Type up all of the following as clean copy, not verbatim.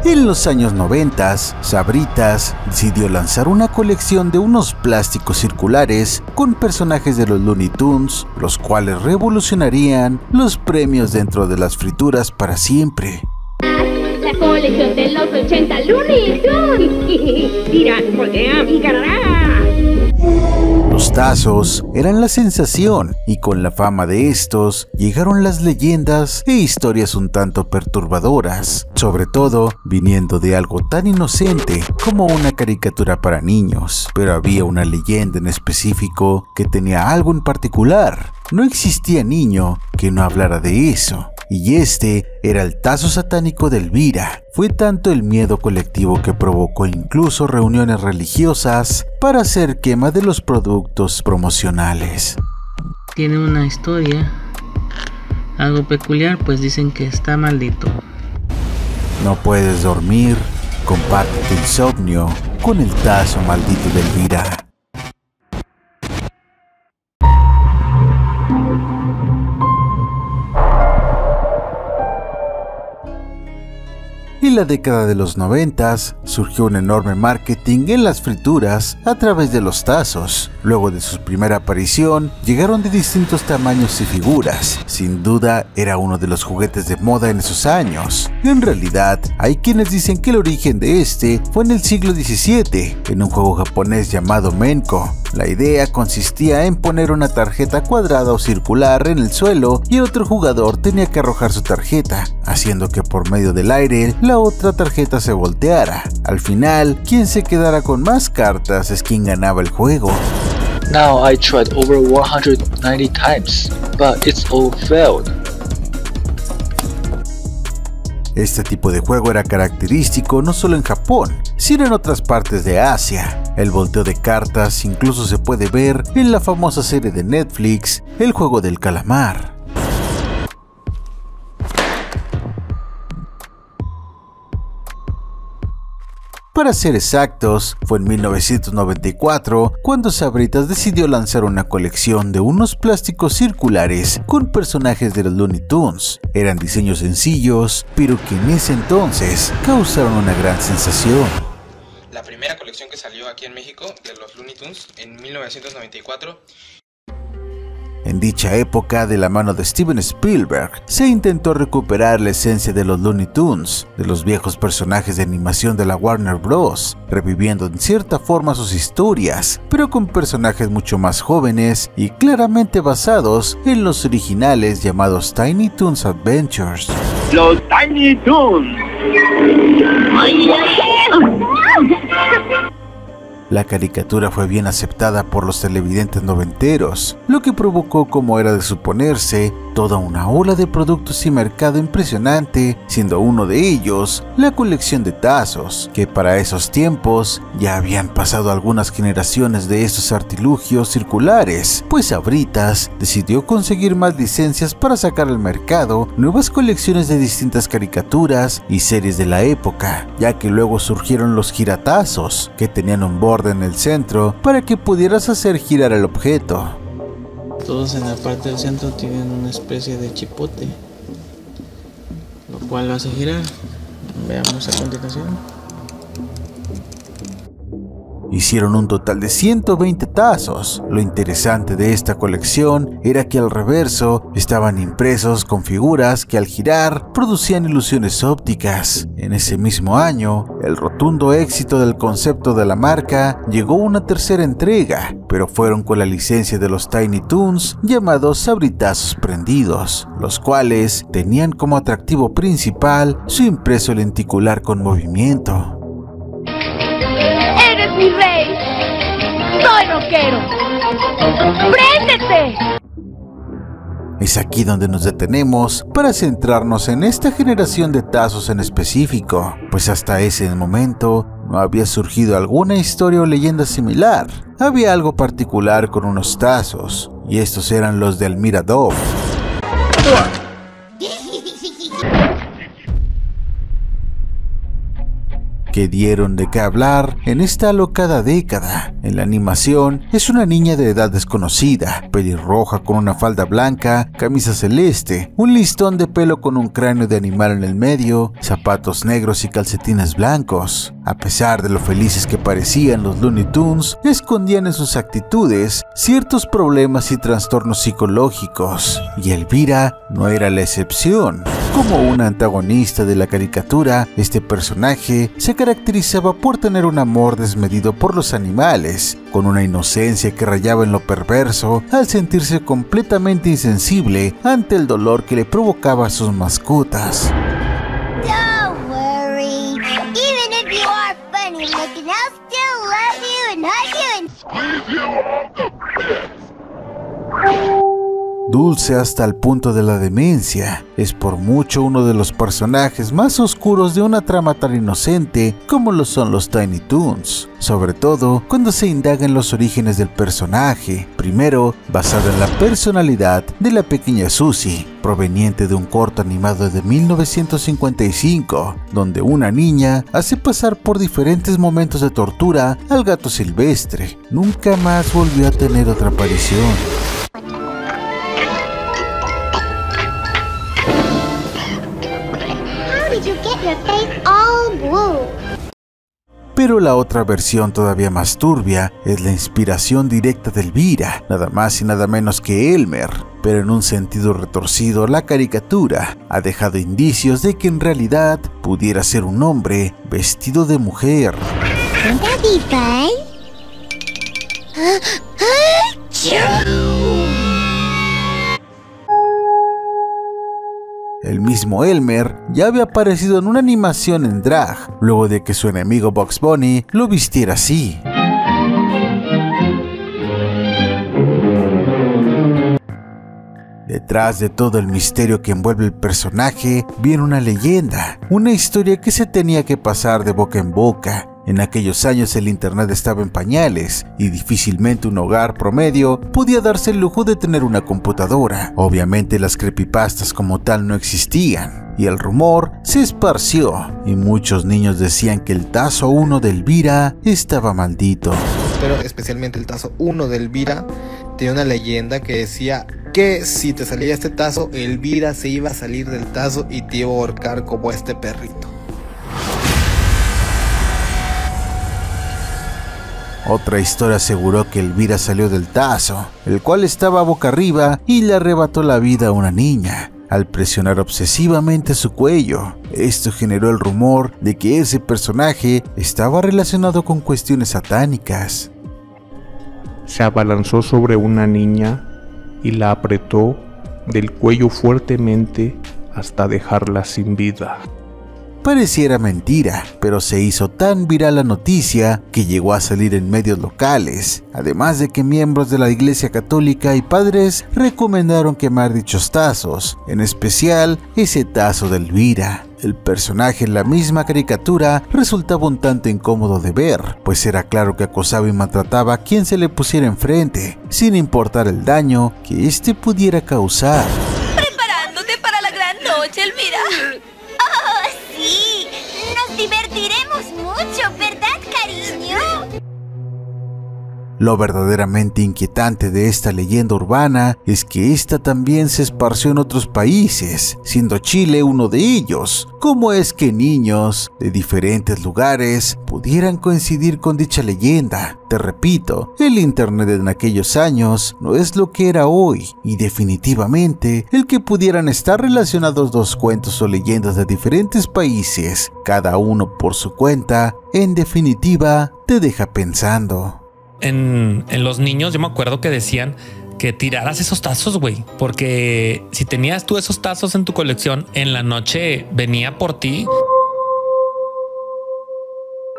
En los años 90, Sabritas decidió lanzar una colección de unos plásticos circulares con personajes de los Looney Tunes, los cuales revolucionarían los premios dentro de las frituras para siempre. La colección de los 80 Looney Tunes. Dirán, voltea y ganará. Los tazos eran la sensación, y con la fama de estos llegaron las leyendas e historias un tanto perturbadoras, sobre todo viniendo de algo tan inocente como una caricatura para niños. Pero había una leyenda en específico que tenía algo en particular. No existía niño que no hablara de eso. Y este era el tazo satánico de Elvira. Fue tanto el miedo colectivo que provocó incluso reuniones religiosas para hacer quema de los productos promocionales. Tiene una historia algo peculiar, pues dicen que está maldito. No puedes dormir, comparte tu insomnio con el tazo maldito de Elvira. En la década de los 90 surgió un enorme marketing en las frituras a través de los tazos. Luego de su primera aparición, llegaron de distintos tamaños y figuras. Sin duda, era uno de los juguetes de moda en esos años. En realidad, hay quienes dicen que el origen de este fue en el siglo XVII, en un juego japonés llamado Menko. La idea consistía en poner una tarjeta cuadrada o circular en el suelo y el otro jugador tenía que arrojar su tarjeta, haciendo que por medio del aire la otra tarjeta se volteara. Al final, quien se quedara con más cartas es quien ganaba el juego. Now I tried over 190 times, but it's all failed. Este tipo de juego era característico no solo en Japón, sino en otras partes de Asia. El volteo de cartas incluso se puede ver en la famosa serie de Netflix, El Juego del Calamar. Para ser exactos, fue en 1994 cuando Sabritas decidió lanzar una colección de unos plásticos circulares con personajes de los Looney Tunes. Eran diseños sencillos, pero que en ese entonces causaron una gran sensación. La primera colección que salió aquí en México de los Looney Tunes en 1994. En dicha época, de la mano de Steven Spielberg, se intentó recuperar la esencia de los Looney Tunes, de los viejos personajes de animación de la Warner Bros., reviviendo en cierta forma sus historias, pero con personajes mucho más jóvenes y claramente basados en los originales llamados Tiny Toons Adventures. Los Tiny Toons. La caricatura fue bien aceptada por los televidentes noventeros, lo que provocó, como era de suponerse, toda una ola de productos y mercado impresionante, siendo uno de ellos la colección de tazos, que para esos tiempos ya habían pasado algunas generaciones de estos artilugios circulares, pues Sabritas decidió conseguir más licencias para sacar al mercado nuevas colecciones de distintas caricaturas y series de la época, ya que luego surgieron los giratazos, que tenían un borde en el centro para que pudieras hacer girar el objeto. Todos en la parte del centro tienen una especie de chipote, lo cual lo hace girar. Veamos a continuación. Hicieron un total de 120 tazos. Lo interesante de esta colección era que al reverso estaban impresos con figuras que al girar producían ilusiones ópticas. En ese mismo año, el rotundo éxito del concepto de la marca llegó una tercera entrega, pero fueron con la licencia de los Tiny Toons llamados Sabritazos Prendidos, los cuales tenían como atractivo principal su impreso lenticular con movimiento. ¡Eres mi rey! ¡Soy rockero! ¡Préndete! Es aquí donde nos detenemos para centrarnos en esta generación de tazos en específico, pues hasta ese momento no había surgido alguna historia o leyenda similar. Había algo particular con unos tazos, y estos eran los de Elmira Dove, que dieron de qué hablar en esta alocada década. En la animación es una niña de edad desconocida, pelirroja con una falda blanca, camisa celeste, un listón de pelo con un cráneo de animal en el medio, zapatos negros y calcetines blancos. A pesar de lo felices que parecían los Looney Tunes, escondían en sus actitudes ciertos problemas y trastornos psicológicos, y Elvira no era la excepción. Como una antagonista de la caricatura, este personaje se caracterizaba por tener un amor desmedido por los animales, con una inocencia que rayaba en lo perverso al sentirse completamente insensible ante el dolor que le provocaba a sus mascotas. Don't worry. Even if you are funny looking, I'll still love you and hug you and squeeze you. Dulce hasta el punto de la demencia, es por mucho uno de los personajes más oscuros de una trama tan inocente como lo son los Tiny Toons, sobre todo cuando se indaga en los orígenes del personaje, primero basado en la personalidad de la pequeña Susie, proveniente de un corto animado de 1955, donde una niña hace pasar por diferentes momentos de tortura al gato silvestre. Nunca más volvió a tener otra aparición. Pero la otra versión todavía más turbia es la inspiración directa de Elvira, nada más y nada menos que Elmer. Pero en un sentido retorcido, la caricatura ha dejado indicios de que en realidad pudiera ser un hombre vestido de mujer. Wouldn't that be fun? El mismo Elmer ya había aparecido en una animación en drag, luego de que su enemigo Bugs Bunny lo vistiera así. Detrás de todo el misterio que envuelve el personaje, viene una leyenda, una historia que se tenía que pasar de boca en boca. En aquellos años el internet estaba en pañales y difícilmente un hogar promedio podía darse el lujo de tener una computadora. Obviamente las creepypastas como tal no existían y el rumor se esparció y muchos niños decían que el tazo 1 de Elvira estaba maldito. Pero especialmente el tazo 1 de Elvira tenía una leyenda que decía que si te salía este tazo, Elvira se iba a salir del tazo y te iba a ahorcar como este perrito. Otra historia aseguró que Elvira salió del tazo, el cual estaba boca arriba y le arrebató la vida a una niña, al presionar obsesivamente su cuello. Esto generó el rumor de que ese personaje estaba relacionado con cuestiones satánicas. Se abalanzó sobre una niña y la apretó del cuello fuertemente hasta dejarla sin vida. Pareciera mentira, pero se hizo tan viral la noticia que llegó a salir en medios locales, además de que miembros de la Iglesia Católica y padres recomendaron quemar dichos tazos, en especial ese tazo de Elvira. El personaje en la misma caricatura resultaba un tanto incómodo de ver, pues era claro que acosaba y maltrataba a quien se le pusiera enfrente, sin importar el daño que éste pudiera causar. ¡Preparándote para la gran noche, Elvira! ¡Oh, sí! ¡Nos divertiremos mucho, ¿verdad, cariño? Lo verdaderamente inquietante de esta leyenda urbana es que esta también se esparció en otros países, siendo Chile uno de ellos. ¿Cómo es que niños de diferentes lugares pudieran coincidir con dicha leyenda? Te repito, el internet en aquellos años no es lo que era hoy, y definitivamente el que pudieran estar relacionados dos cuentos o leyendas de diferentes países, cada uno por su cuenta, en definitiva te deja pensando. En los niños yo me acuerdo que decían que tiraras esos tazos, güey, porque si tenías tú esos tazos en tu colección, en la noche venía por ti.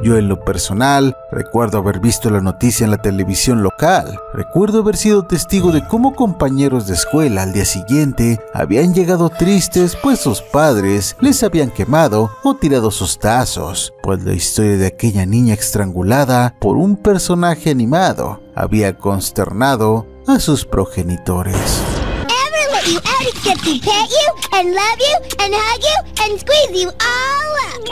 Yo en lo personal recuerdo haber visto la noticia en la televisión local. Recuerdo haber sido testigo de cómo compañeros de escuela al día siguiente habían llegado tristes pues sus padres les habían quemado o tirado sus tazos, pues la historia de aquella niña estrangulada por un personaje animado había consternado a sus progenitores. You out except to pet you and love you and hug you and squeeze you all up.